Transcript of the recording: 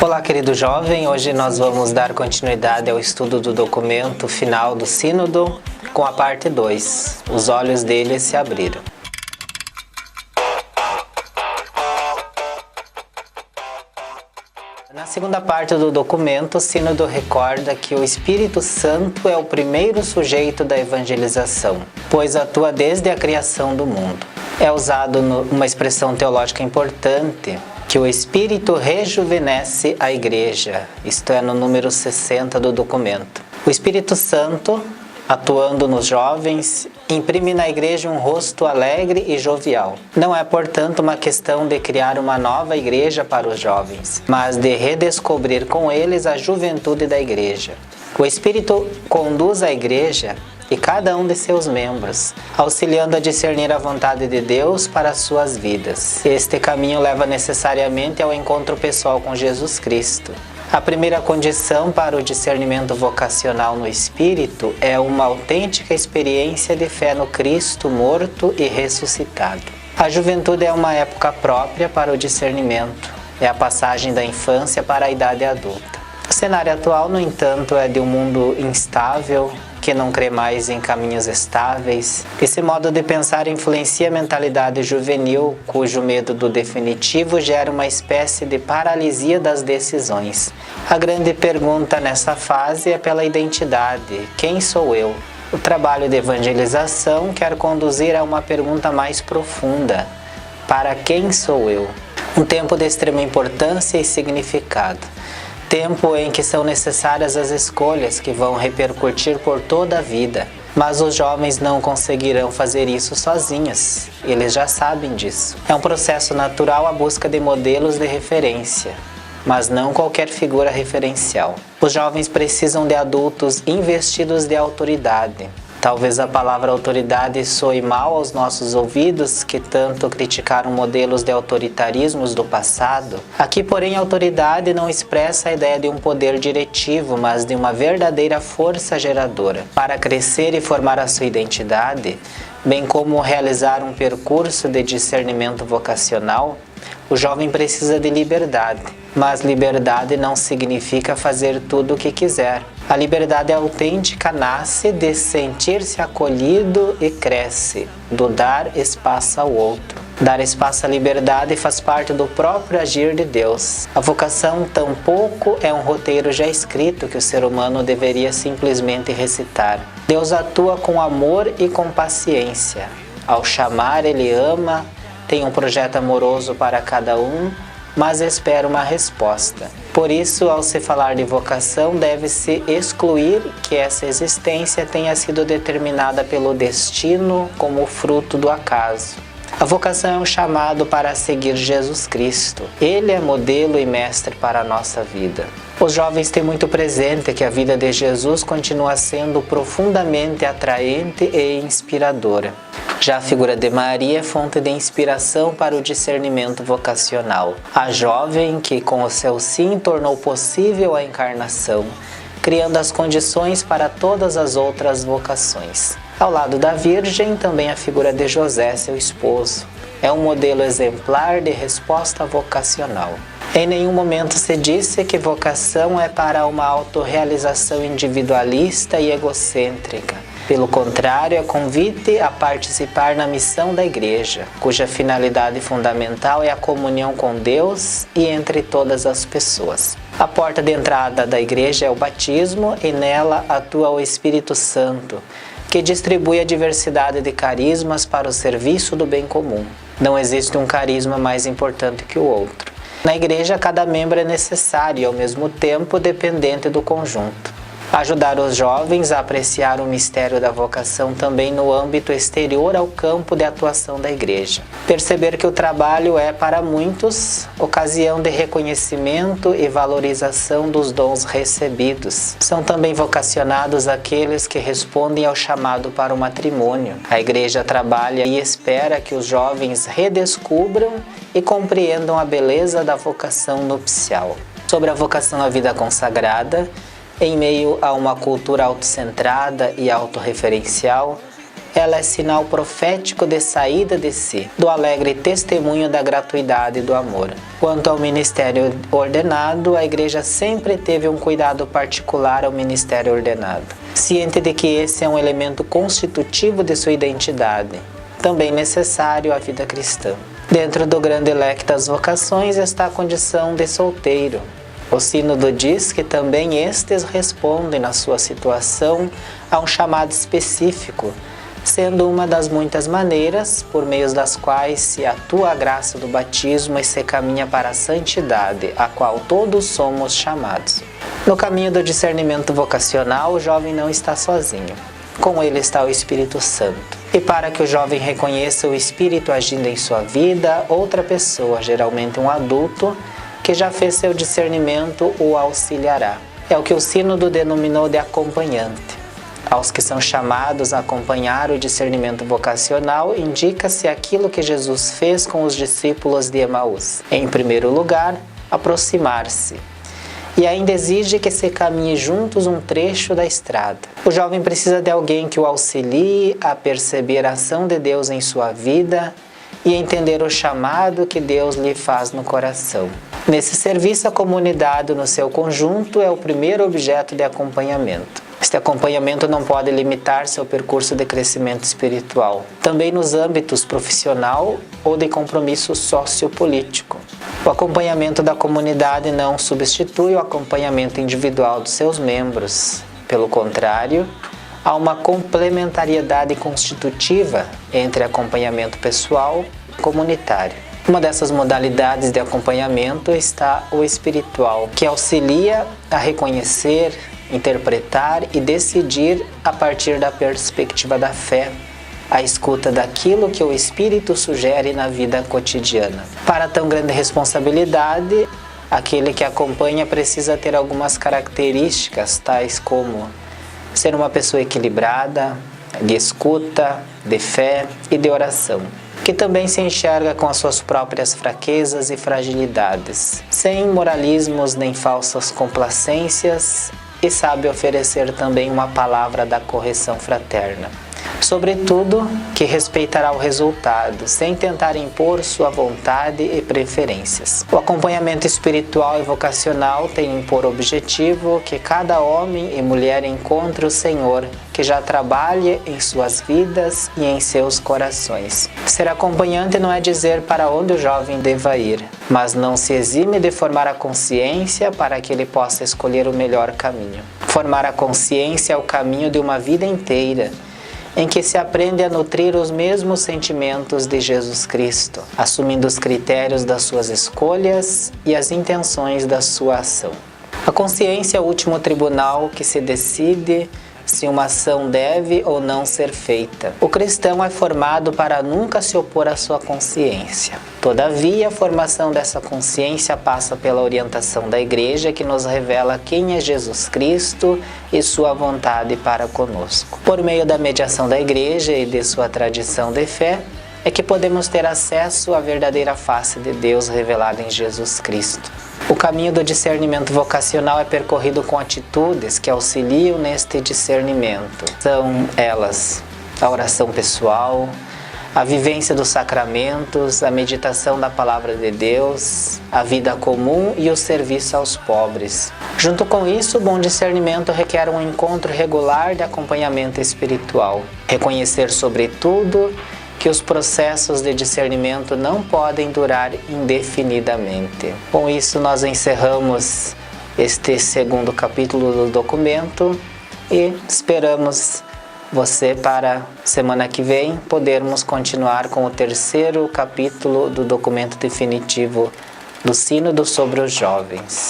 Olá, querido jovem, hoje nós vamos dar continuidade ao estudo do documento final do Sínodo com a parte 2, os olhos dele se abriram. Na segunda parte do documento, o Sínodo recorda que o Espírito Santo é o primeiro sujeito da evangelização, pois atua desde a criação do mundo. É usado uma expressão teológica importante, que o Espírito rejuvenesce a Igreja, isto é, no número 60 do documento. O Espírito Santo, atuando nos jovens, imprime na Igreja um rosto alegre e jovial. Não é, portanto, uma questão de criar uma nova Igreja para os jovens, mas de redescobrir com eles a juventude da Igreja. O Espírito conduz a Igreja e cada um de seus membros, auxiliando a discernir a vontade de Deus para as suas vidas. Este caminho leva necessariamente ao encontro pessoal com Jesus Cristo. A primeira condição para o discernimento vocacional no Espírito é uma autêntica experiência de fé no Cristo morto e ressuscitado. A juventude é uma época própria para o discernimento. É a passagem da infância para a idade adulta. O cenário atual, no entanto, é de um mundo instável, que não crê mais em caminhos estáveis. Esse modo de pensar influencia a mentalidade juvenil, cujo medo do definitivo gera uma espécie de paralisia das decisões. A grande pergunta nessa fase é pela identidade: quem sou eu? O trabalho de evangelização quer conduzir a uma pergunta mais profunda: para quem sou eu? Um tempo de extrema importância e significado. Tempo em que são necessárias as escolhas que vão repercutir por toda a vida. Mas os jovens não conseguirão fazer isso sozinhos, eles já sabem disso. É um processo natural a busca de modelos de referência, mas não qualquer figura referencial. Os jovens precisam de adultos investidos de autoridade. Talvez a palavra autoridade soe mal aos nossos ouvidos, que tanto criticaram modelos de autoritarismos do passado. Aqui, porém, a autoridade não expressa a ideia de um poder diretivo, mas de uma verdadeira força geradora. Para crescer e formar a sua identidade, bem como realizar um percurso de discernimento vocacional, o jovem precisa de liberdade. Mas liberdade não significa fazer tudo o que quiser. A liberdade autêntica nasce de sentir-se acolhido e cresce, do dar espaço ao outro. Dar espaço à liberdade faz parte do próprio agir de Deus. A vocação tampouco é um roteiro já escrito que o ser humano deveria simplesmente recitar. Deus atua com amor e com paciência. Ao chamar, Ele ama, tem um projeto amoroso para cada um, mas espera uma resposta. Por isso, ao se falar de vocação, deve-se excluir que essa existência tenha sido determinada pelo destino como fruto do acaso. A vocação é um chamado para seguir Jesus Cristo. Ele é modelo e mestre para a nossa vida. Os jovens têm muito presente que a vida de Jesus continua sendo profundamente atraente e inspiradora. Já a figura de Maria é fonte de inspiração para o discernimento vocacional. A jovem que com o seu sim tornou possível a encarnação, criando as condições para todas as outras vocações. Ao lado da Virgem, também a figura de José, seu esposo. É um modelo exemplar de resposta vocacional. Em nenhum momento se disse que vocação é para uma autorrealização individualista e egocêntrica. Pelo contrário, é convite a participar na missão da Igreja, cuja finalidade fundamental é a comunhão com Deus e entre todas as pessoas. A porta de entrada da Igreja é o batismo e nela atua o Espírito Santo, que distribui a diversidade de carismas para o serviço do bem comum. Não existe um carisma mais importante que o outro. Na Igreja, cada membro é necessário e, ao mesmo tempo, dependente do conjunto. Ajudar os jovens a apreciar o mistério da vocação também no âmbito exterior ao campo de atuação da Igreja. Perceber que o trabalho é, para muitos, ocasião de reconhecimento e valorização dos dons recebidos. São também vocacionados aqueles que respondem ao chamado para o matrimônio. A Igreja trabalha e espera que os jovens redescubram e compreendam a beleza da vocação nupcial. Sobre a vocação à vida consagrada, em meio a uma cultura autocentrada e autorreferencial, Ela é sinal profético de saída de si, do alegre testemunho da gratuidade e do amor. Quanto ao ministério ordenado, a Igreja sempre teve um cuidado particular ao ministério ordenado, ciente de que esse é um elemento constitutivo de sua identidade, também necessário à vida cristã. Dentro do grande leque das vocações está a condição de solteiro. O Sínodo diz que também estes respondem na sua situação a um chamado específico, sendo uma das muitas maneiras por meio das quais se atua a graça do batismo e se caminha para a santidade, a qual todos somos chamados. No caminho do discernimento vocacional, o jovem não está sozinho. Com ele está o Espírito Santo. E para que o jovem reconheça o Espírito agindo em sua vida, outra pessoa, geralmente um adulto, que já fez seu discernimento, o auxiliará. É o que o Sínodo denominou de acompanhante. Aos que são chamados a acompanhar o discernimento vocacional, indica-se aquilo que Jesus fez com os discípulos de Emaús. Em primeiro lugar, aproximar-se. E ainda exige que se caminhe juntos um trecho da estrada. O jovem precisa de alguém que o auxilie a perceber a ação de Deus em sua vida e entender o chamado que Deus lhe faz no coração. Nesse serviço, a comunidade no seu conjunto é o primeiro objeto de acompanhamento. Este acompanhamento não pode limitar-se ao percurso de crescimento espiritual, também nos âmbitos profissional ou de compromisso sociopolítico. O acompanhamento da comunidade não substitui o acompanhamento individual dos seus membros. Pelo contrário, há uma complementariedade constitutiva entre acompanhamento pessoal e comunitário. Uma dessas modalidades de acompanhamento está o espiritual, que auxilia a reconhecer, interpretar e decidir a partir da perspectiva da fé, a escuta daquilo que o Espírito sugere na vida cotidiana. Para tão grande responsabilidade, aquele que acompanha precisa ter algumas características, tais como ser uma pessoa equilibrada, de escuta, de fé e de oração, que também se enxerga com as suas próprias fraquezas e fragilidades, sem moralismos nem falsas complacências, e sabe oferecer também uma palavra da correção fraterna. Sobretudo, que respeitará o resultado, sem tentar impor sua vontade e preferências. O acompanhamento espiritual e vocacional tem por objetivo que cada homem e mulher encontre o Senhor, que já trabalha em suas vidas e em seus corações. Ser acompanhante não é dizer para onde o jovem deva ir, mas não se exime de formar a consciência para que ele possa escolher o melhor caminho. Formar a consciência é o caminho de uma vida inteira, em que se aprende a nutrir os mesmos sentimentos de Jesus Cristo, assumindo os critérios das suas escolhas e as intenções da sua ação. A consciência é o último tribunal que se decide se uma ação deve ou não ser feita. O cristão é formado para nunca se opor à sua consciência. Todavia, a formação dessa consciência passa pela orientação da Igreja, que nos revela quem é Jesus Cristo e sua vontade para conosco. Por meio da mediação da Igreja e de sua tradição de fé, é que podemos ter acesso à verdadeira face de Deus revelada em Jesus Cristo. O caminho do discernimento vocacional é percorrido com atitudes que auxiliam neste discernimento. São elas a oração pessoal, a vivência dos sacramentos, a meditação da palavra de Deus, a vida comum e o serviço aos pobres. Junto com isso, o bom discernimento requer um encontro regular de acompanhamento espiritual. Reconhecer, sobretudo, que os processos de discernimento não podem durar indefinidamente. Com isso, nós encerramos este segundo capítulo do documento e esperamos você para semana que vem podermos continuar com o terceiro capítulo do documento definitivo do Sínodo sobre os jovens.